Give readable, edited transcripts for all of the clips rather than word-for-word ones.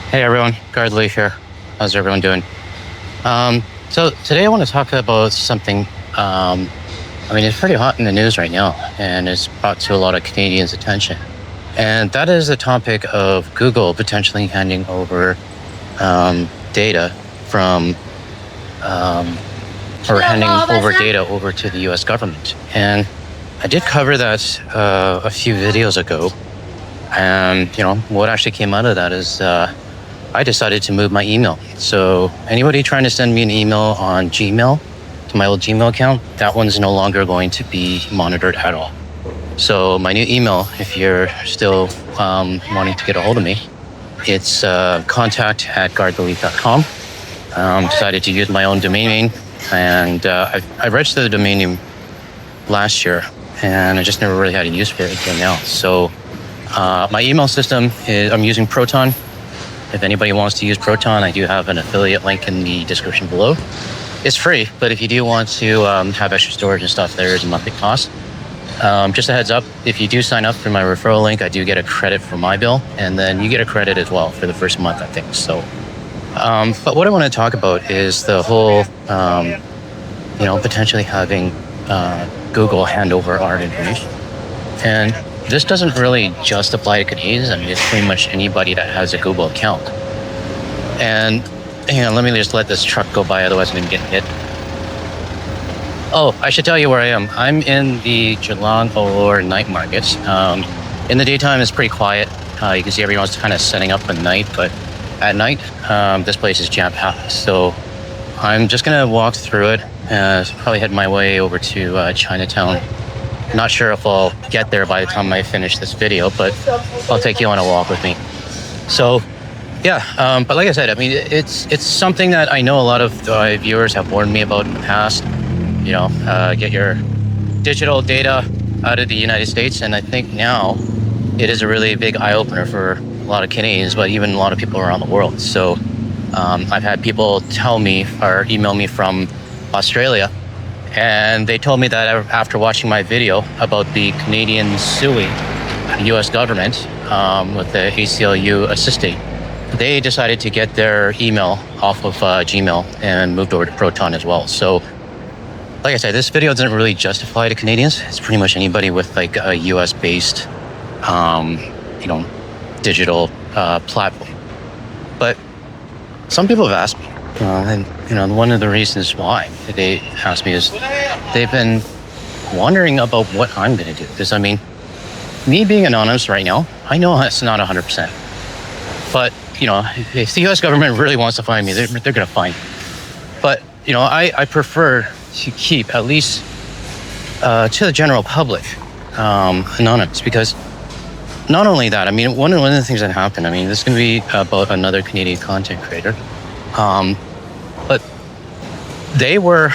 Hey everyone, Guard Lee here. How's everyone doing? So today I want to talk about something, it's pretty hot in the news right now and it's brought to a lot of Canadians' attention. And that is the topic of Google potentially handing over data from, or handing over data over to the US government. And I did cover that a few videos ago. And, what actually came out of that is I decided to move my email. So anybody trying to send me an email on Gmail, to my old Gmail account, that one's no longer going to be monitored at all. So my new email, if you're still wanting to get a hold of me, it's contact@guardbelief.com. Decided to use my own domain name, and I registered the domain name last year, and I just never really had a use for it until now. So my email system is, I'm using Proton. If anybody wants to use Proton, I do have an affiliate link in the description below. It's free, but if you do want to have extra storage and stuff, there is a monthly cost. Just a heads up, if you do sign up for my referral link, I do get a credit for my bill, and then you get a credit as well for the first month, I think. So, but what I want to talk about is the whole, potentially having Google hand over our information. And this doesn't really just apply to Canadians. I mean, it's pretty much anybody that has a Google account. And hang on, let me just let this truck go by, otherwise I'm gonna get hit. Oh, I should tell you where I am. I'm in the Geelong Allure night market. In the daytime, it's pretty quiet. You can see everyone's kind of setting up at night, but at night, this place is jam-packed. So I'm just gonna walk through it, probably head my way over to Chinatown. Not sure if I'll get there by the time I finish this video, but I'll take you on a walk with me. So, yeah, but like I said, I mean, it's something that I know a lot of viewers have warned me about in the past. Get your digital data out of the United States, and I think now it is a really big eye-opener for a lot of Canadians, but even a lot of people around the world. So, I've had people tell me or email me from Australia. And they told me that after watching my video about the Canadians suing the U.S. government with the ACLU assisting, they decided to get their email off of Gmail and moved over to Proton as well. So, like I said, this video doesn't really justify to Canadians. It's pretty much anybody with like a U.S.-based, digital platform. But some people have asked me. And one of the reasons why they asked me is they've been wondering about what I'm going to do. Because, I mean, me being anonymous right now, I know it's not 100%. But, if the U.S. government really wants to find me, they're going to find me. But, I prefer to keep, at least to the general public, anonymous. Because not only that, I mean, one of the things that happened, I mean, this is going to be about another Canadian content creator. But they were,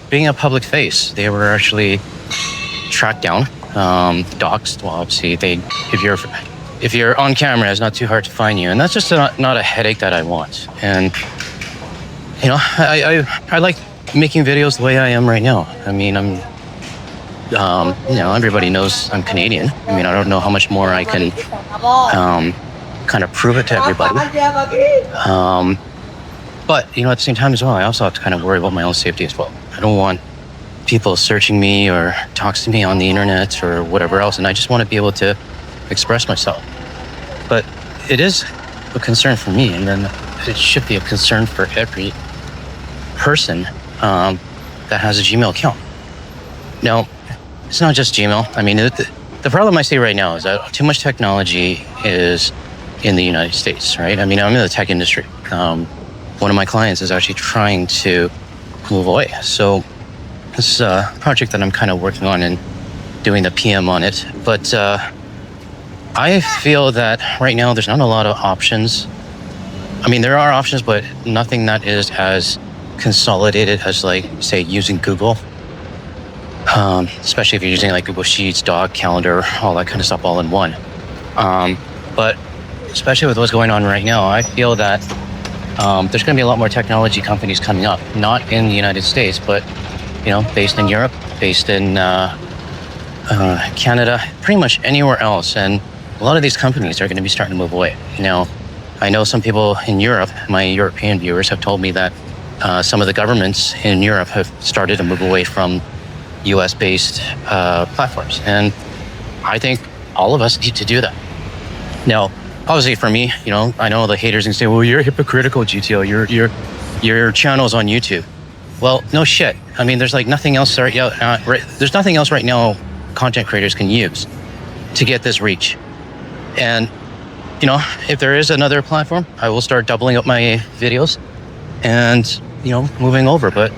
being a public face, they were actually tracked down, doxxed. Well, obviously, if you're on camera, it's not too hard to find you, and that's just not a headache that I want. And I like making videos the way I am right now. I mean, I'm, everybody knows I'm Canadian. I mean, I don't know how much more I can, kind of prove it to everybody. But, at the same time as well, I also have to kind of worry about my own safety as well. I don't want people searching me or talking to me on the internet or whatever else, and I just want to be able to express myself. But it is a concern for me, and then it should be a concern for every person that has a Gmail account. Now, it's not just Gmail. I mean, the problem I see right now is that too much technology is in the United States, right? I mean, I'm in the tech industry. One of my clients is actually trying to move away. So this is a project that I'm kind of working on and doing the PM on it. But I feel that right now there's not a lot of options. I mean, there are options, but nothing that is as consolidated as, like, say, using Google. Especially if you're using like Google Sheets, Doc, Calendar, all that kind of stuff all in one. But especially with what's going on right now, I feel that there's going to be a lot more technology companies coming up, not in the United States, but based in Europe, based in Canada, pretty much anywhere else. And a lot of these companies are going to be starting to move away. Now, I know some people in Europe, my European viewers, have told me that some of the governments in Europe have started to move away from US-based platforms. And I think all of us need to do that. Now, obviously for me, I know the haters can say, well, you're hypocritical, GTO, your channel's on YouTube. Well, no shit. I mean, there's like nothing else there's nothing else right now content creators can use to get this reach. And, if there is another platform, I will start doubling up my videos and, moving over. But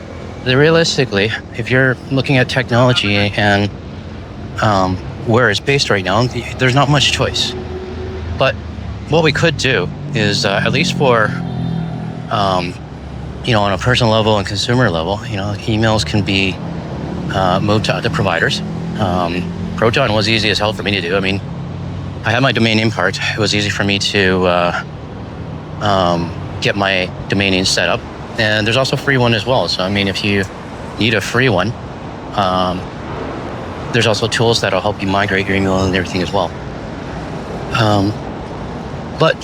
realistically, if you're looking at technology and where it's based right now, there's not much choice. But what we could do is, at least for, on a personal level and consumer level, emails can be moved to other providers. Proton was easy as hell for me to do. I mean, I had my domain name part. It was easy for me to get my domain name set up. And there's also a free one as well. So, I mean, if you need a free one, there's also tools that'll help you migrate your email and everything as well. But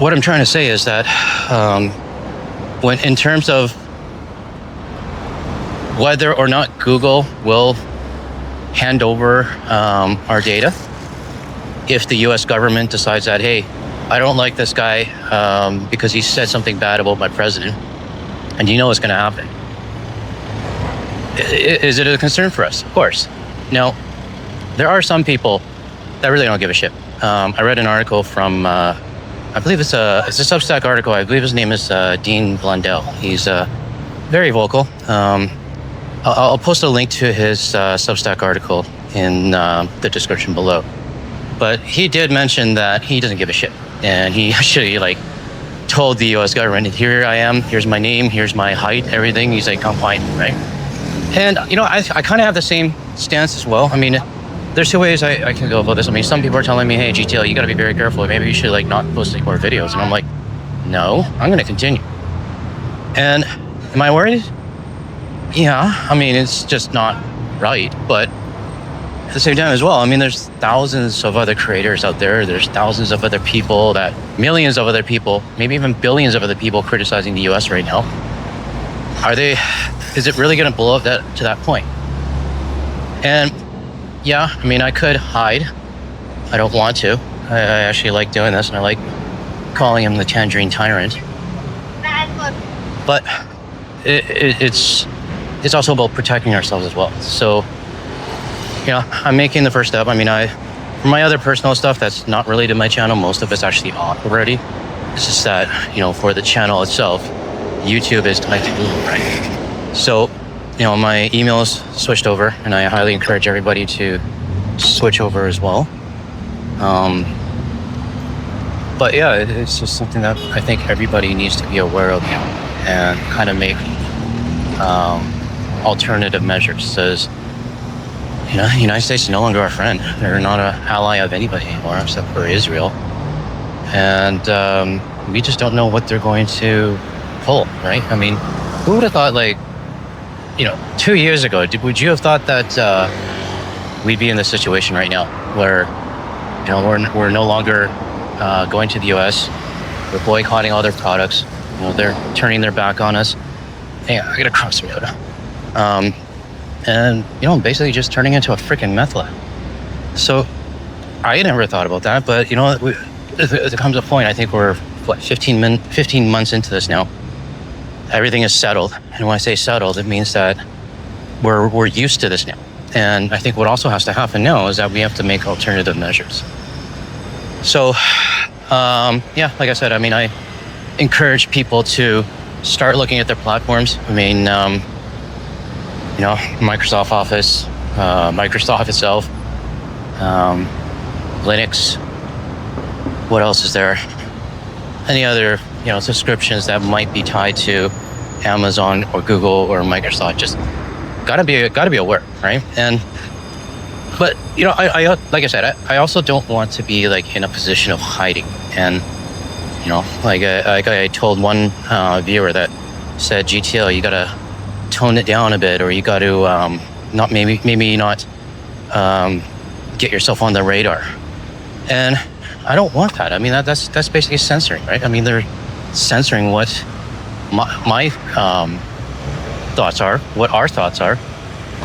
what I'm trying to say is that when in terms of whether or not Google will hand over our data, if the US government decides that, hey, I don't like this guy because he said something bad about my president, and what's going to happen. Is it a concern for us? Of course. Now, there are some people that really don't give a shit. I read an article from, I believe it's a Substack article. I believe his name is Dean Blundell. He's very vocal. I'll post a link to his Substack article in the description below. But he did mention that he doesn't give a shit. And he actually told the US government, here I am, here's my name, here's my height, everything. He's like, I'm fine, right? And, I kind of have the same stance as well. I mean, there's two ways I can go about this. I mean, some people are telling me, hey, GTL, you got to be very careful. Maybe you should not post any more videos. And I'm like, no, I'm going to continue. And am I worried? Yeah, I mean, it's just not right. But at the same time as well, I mean, there's thousands of other creators out there. There's thousands of other people, millions of other people, maybe even billions of other people criticizing the US right now. Is it really going to blow up to that point? And yeah, I mean, I could hide. I don't want to. I actually like doing this, and I like calling him the Tangerine Tyrant. But it's also about protecting ourselves as well. So, I'm making the first step. I mean, for my other personal stuff that's not related to my channel, most of it's actually off already. It's just that, for the channel itself, YouTube is tied to Google, right? So, my email's switched over, and I highly encourage everybody to switch over as well. But yeah, it's just something that I think everybody needs to be aware of now and kind of make alternative measures. Says, the United States is no longer our friend. They're not an ally of anybody anymore except for Israel. And we just don't know what they're going to pull, right? I mean, who would have thought 2 years ago, would you have thought that we'd be in this situation right now where, we're no longer going to the US, we're boycotting all their products, they're turning their back on us. Hey, I gotta cross the road. And, basically just turning into a freaking meth lab. So I never thought about that, but, there comes a point, I think we're, 15 months into this now. Everything is settled. And when I say settled, it means that we're used to this now. And I think what also has to happen now is that we have to make alternative measures. So, like I said, I mean, I encourage people to start looking at their platforms. I mean, Microsoft Office, Microsoft itself, Linux. What else is there? Any other, subscriptions that might be tied to Amazon or Google or Microsoft? Just gotta be aware, right? But I like I said, I also don't want to be in a position of hiding. And I told one viewer that said, GTL, you gotta tone it down a bit, or you got to maybe not get yourself on the radar. And I don't want that. I mean, that's basically censoring, right? I mean, they're censoring what my thoughts are, what our thoughts are,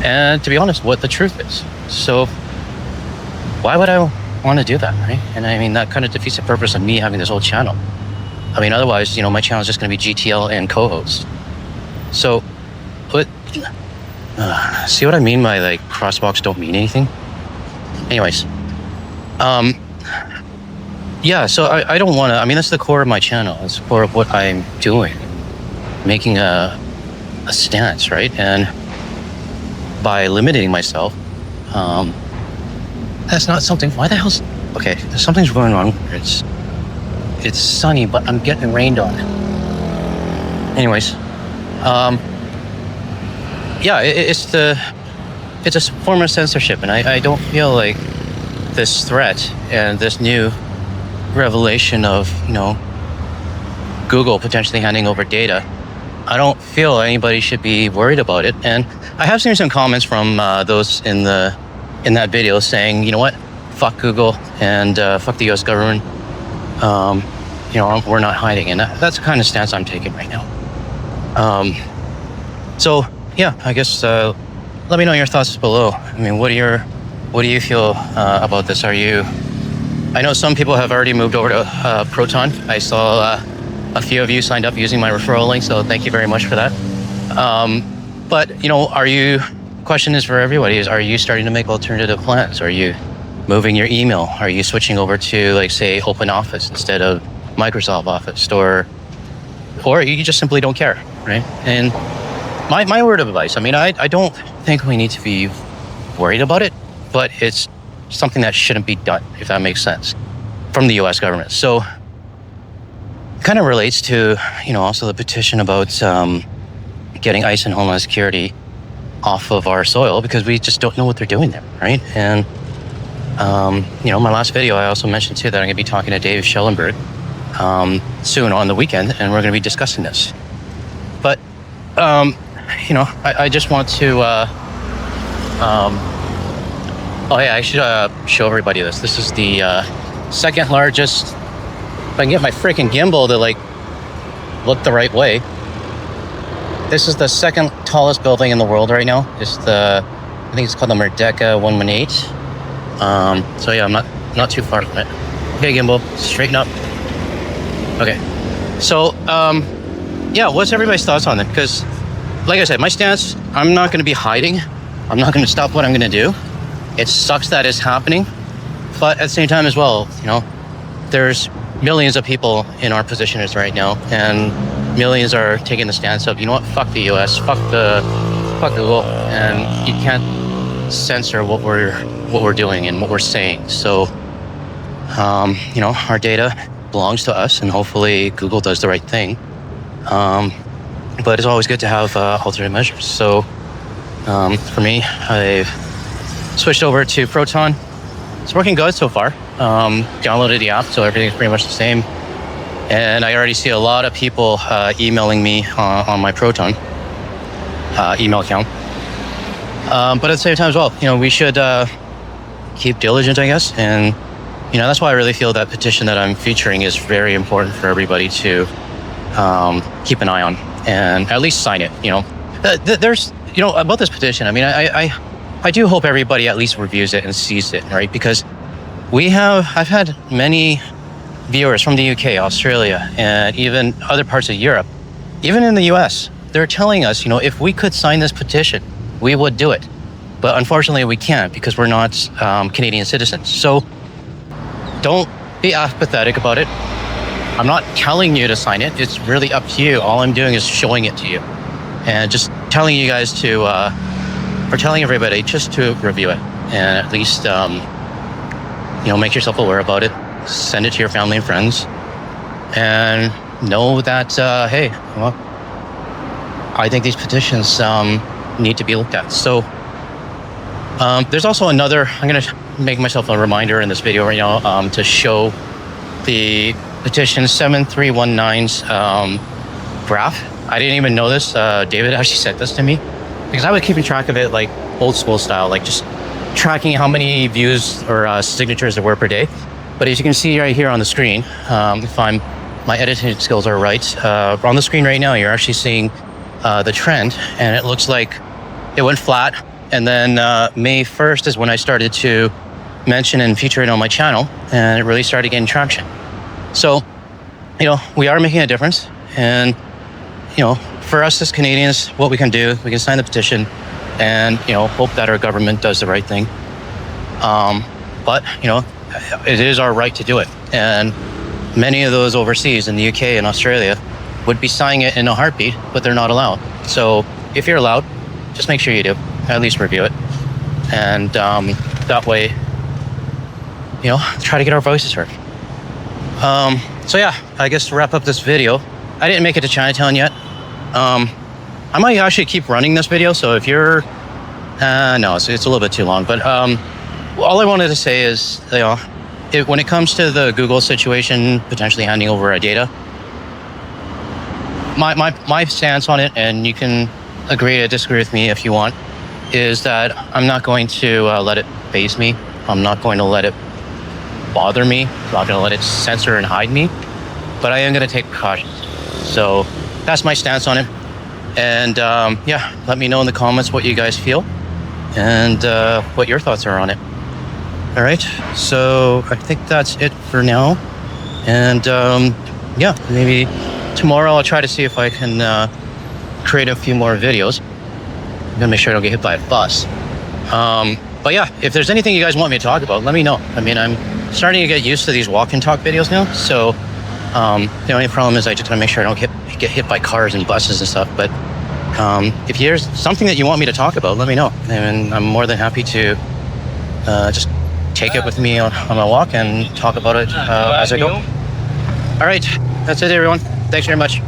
and to be honest, what the truth is. So why would I want to do that, right? And I mean, that kind of defeats the purpose of me having this whole channel. I mean, otherwise, my channel is just going to be GTL and co-host. So, but see what I mean by like crosswalks don't mean anything? Anyways, yeah, so I don't want to, I mean, that's the core of my channel. It's the core of what I'm doing, making a stance, right? And by limiting myself, that's not something, why the hell's, okay, something's going on. It's sunny, but I'm getting rained on. Anyways, yeah, it's a form of censorship, and I don't feel like this threat and this new revelation of Google potentially handing over data, I don't feel anybody should be worried about it. And I have seen some comments from those in that video saying, you know what, fuck Google and fuck the US government. We're not hiding, and that's the kind of stance I'm taking right now. So yeah, I guess let me know your thoughts below. I mean, what do you feel about this? I know some people have already moved over to Proton. I saw a few of you signed up using my referral link, so thank you very much for that. But question is for everybody: are you starting to make alternative plans? Are you moving your email? Are you switching over to, like, say, Open Office instead of Microsoft Office, or you just simply don't care, right? And my word of advice, I mean, I don't think we need to be worried about it, but it's something that shouldn't be done, if that makes sense, from the US government. So kind of relates to, also the petition about getting ICE and Homeland Security off of our soil, because we just don't know what they're doing there, right? And, my last video, I also mentioned too that I'm gonna be talking to Dave Schellenberg soon on the weekend, and we're gonna be discussing this. But, I just want to, I should show everybody this. This is the second largest, if I can get my freaking gimbal to like look the right way. This is the second tallest building in the world right now. I think it's called the Merdeka 118. So yeah, I'm not too far from it. Okay, gimbal, straighten up. Okay. So, yeah, what's everybody's thoughts on it? Because, like I said, my stance, I'm not going to be hiding. I'm not going to stop what I'm going to do. It sucks that it's happening. But at the same time as well, there's millions of people in our position as right now, and millions are taking the stance of, fuck the US, fuck Google, and you can't censor what we're doing and what we're saying. So, our data belongs to us, and hopefully Google does the right thing. But it's always good to have alternate measures. So, for me, I've switched over to Proton. It's working good so far. Downloaded the app, so everything's pretty much the same. And I already see a lot of people emailing me on my Proton email account. But at the same time as well, we should keep diligent, I guess. And, that's why I really feel that petition that I'm featuring is very important for everybody to keep an eye on and at least sign it. There's, about this petition, I mean, I do hope everybody at least reviews it and sees it, right? Because I've had many viewers from the UK, Australia, and even other parts of Europe, even in the US. They're telling us, if we could sign this petition, we would do it. But unfortunately, we can't because we're not Canadian citizens. So don't be apathetic about it. I'm not telling you to sign it. It's really up to you. All I'm doing is showing it to you and just telling you guys to, or telling everybody just to review it and at least, make yourself aware about it. Send it to your family and friends, and know that, hey, well, I think these petitions need to be looked at. So there's also another, I'm going to make myself a reminder in this video right now to show the petition 7319's graph. I didn't even know this. David actually sent this to me because I was keeping track of it like old school style, like just tracking how many views or signatures there were per day. But as you can see right here on the screen, if my editing skills are right, on the screen right now, you're actually seeing the trend, and it looks like it went flat. And then May 1st is when I started to mention and feature it on my channel, and it really started getting traction. So, we are making a difference. And, for us as Canadians, what we can do, we can sign the petition and, hope that our government does the right thing. But, it is our right to do it. And many of those overseas in the UK and Australia would be signing it in a heartbeat, but they're not allowed. So if you're allowed, just make sure you do, at least review it. And that way, try to get our voices heard. So yeah, I guess to wrap up this video, I didn't make it to Chinatown yet. I might actually keep running this video. So if you're, no, it's a little bit too long, but all I wanted to say is, when it comes to the Google situation, potentially handing over our data, my stance on it, and you can agree or disagree with me if you want, is that I'm not going to let it faze me. I'm not going to let it bother me. I'm not going to let it censor and hide me, but I am going to take precautions. So that's my stance on it. And yeah, let me know in the comments what you guys feel and what your thoughts are on it. All right, so I think that's it for now. And yeah, maybe tomorrow I'll try to see if I can create a few more videos. I'm gonna make sure I don't get hit by a bus. But yeah, if there's anything you guys want me to talk about, let me know. I mean, I'm starting to get used to these walk and talk videos now. So the only problem is I just gotta make sure I don't get hit by cars and buses and stuff. But if there's something that you want me to talk about, let me know. And I'm more than happy to just take it with me on my walk and talk about it as I go. All right, that's it, everyone. Thanks very much.